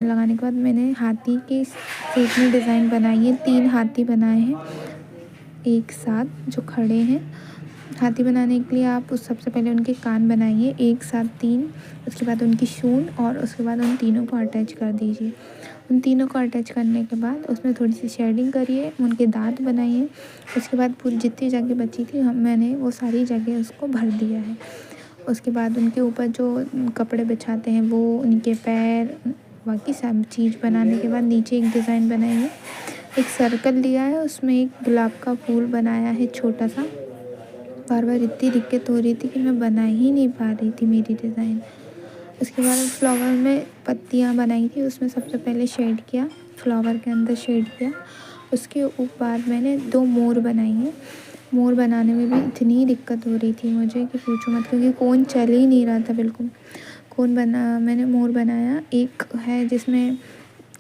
लगाने के बाद मैंने हाथी के शेप में डिज़ाइन बनाई है। 3 हाथी बनाए हैं एक साथ जो खड़े हैं। हाथी बनाने के लिए आप सबसे पहले उनके कान बनाइए एक साथ 3, उसके बाद उनकी सूंड और उसके बाद उन तीनों को अटैच कर दीजिए। उन तीनों को अटैच करने के बाद उसमें थोड़ी सी शेडिंग करिए, उनके दाँत बनाइए। उसके बाद पूरी जितनी जगह बची थी मैंने वो सारी जगह उसको भर दिया है। उसके बाद उनके ऊपर जो कपड़े बिछाते हैं वो, उनके पैर, बाकी सब चीज़ बनाने के बाद नीचे एक डिज़ाइन बनाई है। एक सर्कल लिया है, उसमें एक गुलाब का फूल बनाया है छोटा सा। बार बार इतनी दिक्कत हो रही थी कि मैं बना ही नहीं पा रही थी मेरी डिज़ाइन। उसके बाद फ्लावर में पत्तियाँ बनाई थी, उसमें सबसे पहले शेड किया, फ्लावर के अंदर शेड किया। उसके बाद मैंने 2 मोर बनाई हैं। मोर बनाने में भी इतनी दिक्कत हो रही थी मुझे कि पूछो मत, क्योंकि कोन चल ही नहीं रहा था बिल्कुल। मैंने मोर बनाया। एक है जिसमें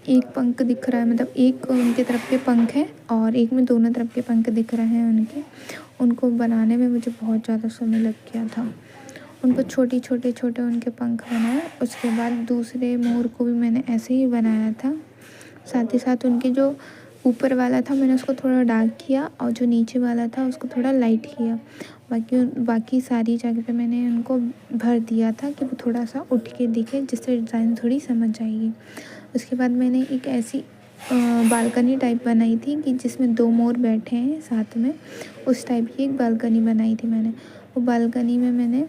एक पंख दिख रहा है, मतलब एक उनके तरफ के पंख है और एक में दोनों तरफ के पंख दिख रहे हैं उनके। उनको बनाने में मुझे बहुत ज़्यादा समय लग गया था। उनको छोटे उनके पंख बनाए। उसके बाद दूसरे मोर को भी मैंने ऐसे ही बनाया था। साथ ही साथ उनके जो ऊपर वाला था मैंने उसको थोड़ा डार्क किया और जो नीचे वाला था उसको थोड़ा लाइट किया। बाकी सारी जगह पे मैंने उनको भर दिया था कि वो थोड़ा सा उठ के दिखे, जिससे डिज़ाइन थोड़ी समझ आएगी। उसके बाद मैंने एक ऐसी बालकनी टाइप बनाई थी कि जिसमें 2 मोर बैठे हैं साथ में, उस टाइप की एक बालकनी बनाई थी मैंने। वो बालकनी में मैंने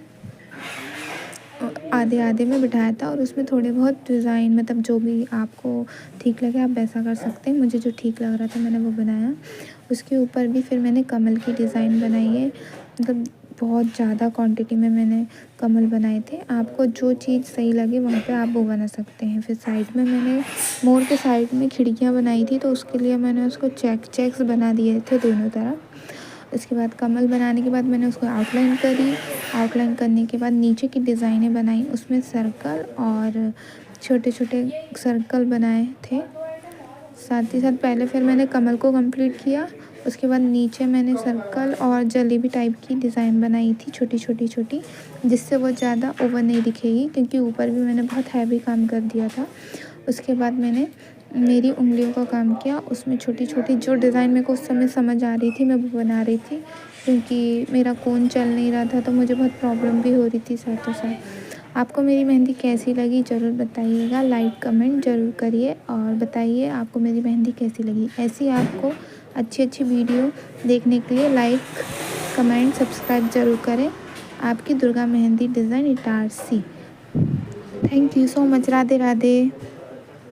आधे आधे में बिठाया था और उसमें थोड़े बहुत डिज़ाइन, मतलब जो भी आपको ठीक लगे आप वैसा कर सकते हैं। मुझे जो ठीक लग रहा था मैंने वो बनाया। उसके ऊपर भी फिर मैंने कमल की डिज़ाइन बनाई है, मतलब बहुत ज़्यादा क्वांटिटी में मैंने कमल बनाए थे। आपको जो चीज़ सही लगे वहाँ पे आप वो बना सकते हैं। फिर साइड में मैंने मोर के साइड में खिड़कियाँ बनाई थी, तो उसके लिए मैंने उसको चेक्स बना दिए थे दोनों तरफ। उसके बाद कमल बनाने के बाद मैंने उसको आउटलाइन करी। आउटलाइन करने के बाद नीचे की डिज़ाइनें बनाई, उसमें सर्कल और छोटे छोटे सर्कल बनाए थे। साथ ही साथ पहले फिर मैंने कमल को कंप्लीट किया। उसके बाद नीचे मैंने सर्कल और जलेबी टाइप की डिज़ाइन बनाई थी छोटी, जिससे वो ज़्यादा ओवर नहीं दिखेगी, क्योंकि ऊपर भी मैंने बहुत हैवी काम कर दिया था। उसके बाद मैंने मेरी उंगलियों का काम किया, उसमें छोटी जो डिज़ाइन मेरे को उस समय समझ आ रही थी मैं वो बना रही थी, क्योंकि मेरा कोन चल नहीं रहा था तो मुझे बहुत प्रॉब्लम भी हो रही थी साथों साथ। आपको मेरी मेहंदी कैसी लगी ज़रूर बताइएगा, लाइक कमेंट ज़रूर करिए और बताइए आपको मेरी मेहंदी कैसी लगी। ऐसी आपको अच्छी वीडियो देखने के लिए लाइक कमेंट सब्सक्राइब ज़रूर करें। आपकी Durga mehndi design Itarsi. Thank you so much. Radhe Radhe.